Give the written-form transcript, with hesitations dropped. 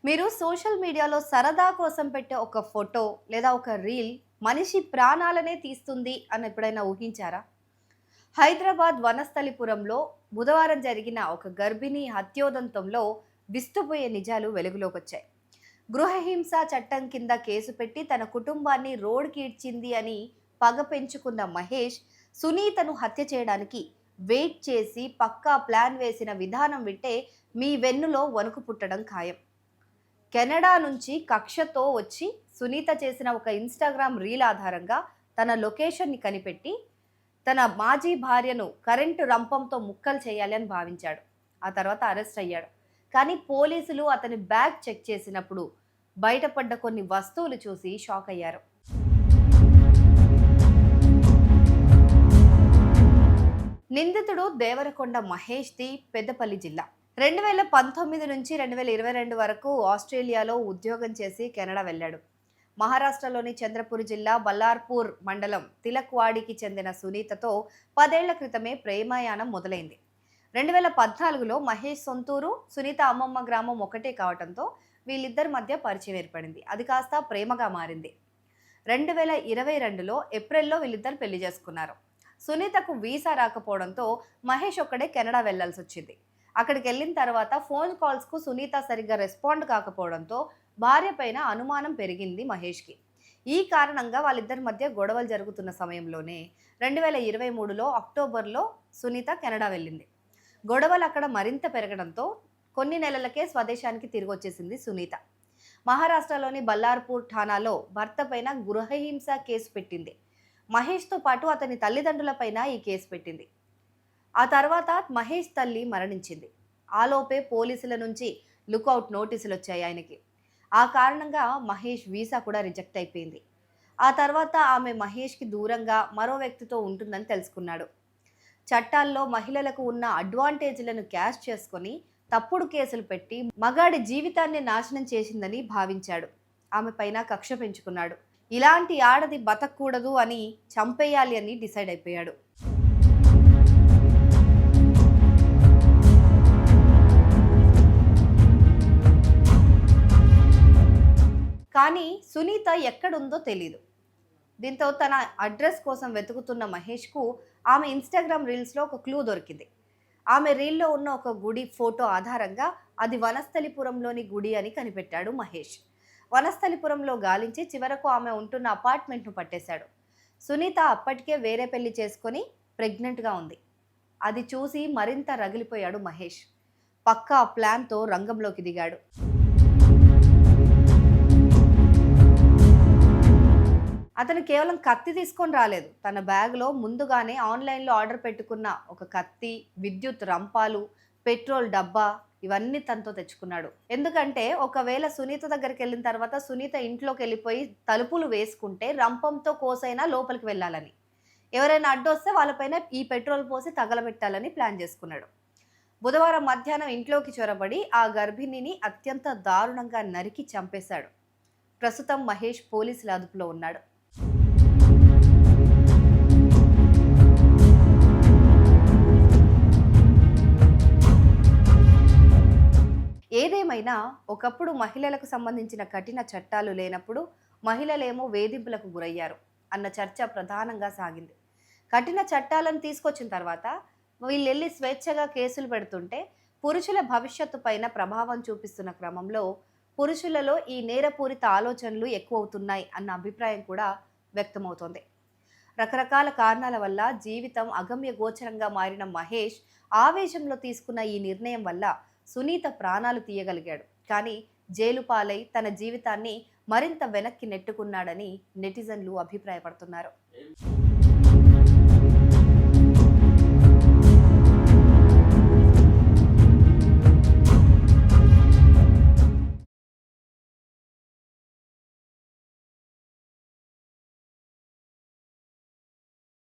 మీరు సోషల్ మీడియాలో సరదా కోసం పెట్టే ఒక ఫోటో లేదా ఒక రీల్ మనిషి ప్రాణాలనే తీస్తుంది అని ఎప్పుడైనా ఊహించారా? హైదరాబాద్ వనస్థలిపురంలో బుధవారం జరిగిన ఒక గర్భిణీ హత్యోదంతంలో విస్తుపోయే నిజాలు వెలుగులోకొచ్చాయి. గృహహింస చట్టం కింద కేసు పెట్టి తన కుటుంబాన్ని రోడ్డుకి ఈడ్చింది అని పగ పెంచుకున్న మహేష్ సునీతను హత్య చేయడానికి వెయిట్ చేసి పక్కా ప్లాన్ వేసిన విధానం వింటే మీ వెన్నులో వణుకు పుట్టడం ఖాయం. కెనడా నుంచి కక్షతో వచ్చి సునీత చేసిన ఒక ఇన్‌స్టాగ్రామ్ రీల్ ఆధారంగా తన లొకేషన్‌ని కనిపెట్టి, తన మాజీ భార్యను కరెంటు రంపంతో ముక్కలు చేయాలి అని భావించాడు. ఆ తర్వాత అరెస్ట్ అయ్యాడు. కానీ పోలీసులు అతని బ్యాగ్ చెక్ చేసినప్పుడు బయటపడ్డ కొన్ని వస్తువులు చూసి షాక్ అయ్యారు. నిందితుడు దేవరకొండ మహేష్‌ది పెద్దపల్లి జిల్లా. 2019 నుంచి 2022 వరకు ఆస్ట్రేలియాలో ఉద్యోగం చేసి కెనడా వెళ్ళాడు. మహారాష్ట్రలోని చంద్రపూర్ జిల్లా బల్లార్పూర్ మండలం తిలక్వాడికి చెందిన సునీతతో 10 ఏళ్ల క్రితమే ప్రేమాయాణం మొదలైంది. 2014లో మహేష్ సొంతూరు, సునీత అమ్మమ్మ గ్రామం ఒకటే కావడంతో వీళ్ళిద్దరి మధ్య పరిచయం ఏర్పడింది. అది కాస్త ప్రేమగా మారింది. 2022లో ఏప్రిల్లో వీళ్ళిద్దరు పెళ్లి చేసుకున్నారు. సునీతకు వీసా రాకపోవడంతో మహేష్ ఒక్కడే కెనడా వెళ్లాల్సి వచ్చింది. అక్కడికి వెళ్ళిన తర్వాత ఫోన్ కాల్స్కు సునీత సరిగ్గా రెస్పాండ్ కాకపోవడంతో భార్య పైన అనుమానం పెరిగింది మహేష్కి. ఈ కారణంగా వాళ్ళిద్దరి మధ్య గొడవలు జరుగుతున్న సమయంలోనే 2023లో అక్టోబర్లో సునీత కెనడా వెళ్ళింది. గొడవలు అక్కడ మరింత పెరగడంతో కొన్ని నెలలకే స్వదేశానికి తిరిగి వచ్చేసింది సునీత. మహారాష్ట్రలోని బల్లార్పూర్ ఠాణాలో భర్త పైన గృహహింస కేసు పెట్టింది. మహేష్తో పాటు అతని తల్లిదండ్రులపైన ఈ కేసు పెట్టింది. ఆ తర్వాత మహేష్ తల్లి మరణించింది. ఆలోపే పోలీసుల నుంచి లుకౌట్ నోటీసులు వచ్చాయి ఆయనకి. ఆ కారణంగా మహేష్ వీసా కూడా రిజెక్ట్ అయిపోయింది. ఆ తర్వాత ఆమె మహేష్కి దూరంగా మరో వ్యక్తితో ఉంటుందని తెలుసుకున్నాడు. చట్టాల్లో మహిళలకు ఉన్న అడ్వాంటేజ్లను క్యాష్ చేసుకొని తప్పుడు కేసులు పెట్టి మగాడి జీవితాన్ని నాశనం చేసిందని భావించాడు. ఆమె పైన కక్ష పెంచుకున్నాడు. ఇలాంటి ఆడది బతకూడదు అని చంపేయాలి అని డిసైడ్ అయిపోయాడు. కానీ సునీత ఎక్కడుందో తెలీదు. దీంతో తన అడ్రస్ కోసం వెతుకుతున్న మహేష్కు ఆమె ఇన్‌స్టాగ్రామ్ రీల్స్‌లో ఒక క్లూ దొరికింది. ఆమె రీల్‌లో ఉన్న ఒక గుడి ఫోటో ఆధారంగా అది వనస్థలిపురంలోని గుడి అని కనిపెట్టాడు మహేష్. వనస్థలిపురంలో గాలించి చివరకు ఆమె ఉంటున్న అపార్ట్మెంట్ను పట్టేశాడు. సునీత అప్పటికే వేరే పెళ్లి చేసుకొని ప్రెగ్నెంట్గా ఉంది. అది చూసి మరింత రగిలిపోయాడు మహేష్. పక్కా ప్లాన్తో రంగంలోకి దిగాడు. అతను కేవలం కత్తి తీసుకొని రాలేదు. తన బ్యాగ్లో ముందుగానే ఆన్లైన్లో ఆర్డర్ పెట్టుకున్న ఒక కత్తి, విద్యుత్ రంపాలు, పెట్రోల్ డబ్బా ఇవన్నీ తనతో తెచ్చుకున్నాడు. ఎందుకంటే ఒకవేళ సునీత దగ్గరికి వెళ్ళిన తర్వాత సునీత ఇంట్లోకి వెళ్ళిపోయి తలుపులు వేసుకుంటే రంపంతో కోసైనా లోపలికి వెళ్ళాలని, ఎవరైనా అడ్డొస్తే వాళ్ళపైన ఈ పెట్రోల్ పోసి తగలబెట్టాలని ప్లాన్ చేసుకున్నాడు. బుధవారం మధ్యాహ్నం ఇంట్లోకి చొరబడి ఆ గర్భిణిని అత్యంత దారుణంగా నరికి చంపేశాడు. ప్రస్తుతం మహేష్ పోలీసుల అదుపులో ఉన్నాడు. ఏదేమైనా ఒకప్పుడు మహిళలకు సంబంధించిన కఠిన చట్టాలు లేనప్పుడు మహిళలేమో వేధింపులకు గురయ్యారు అన్న చర్చ ప్రధానంగా సాగింది. కఠిన చట్టాలను తీసుకొచ్చిన తర్వాత వీళ్ళెళ్ళి స్వేచ్ఛగా కేసులు పెడుతుంటే పురుషుల భవిష్యత్తు పైన ప్రభావం చూపిస్తున్న క్రమంలో పురుషులలో ఈ నేరపూరిత ఆలోచనలు ఎక్కువ అవుతున్నాయి అన్న అభిప్రాయం కూడా వ్యక్తమవుతోంది. రకరకాల కారణాల వల్ల జీవితం అగమ్య గోచరంగా మారిన మహేష్ ఆవేశంలో తీసుకున్న ఈ నిర్ణయం వల్ల సునీత ప్రాణాలు తీయగలిగాడు. కానీ జైలు పాలై తన జీవితాన్ని మరింత వెనక్కి నెట్టుకున్నాడని నెటిజన్లు అభిప్రాయపడుతున్నారు.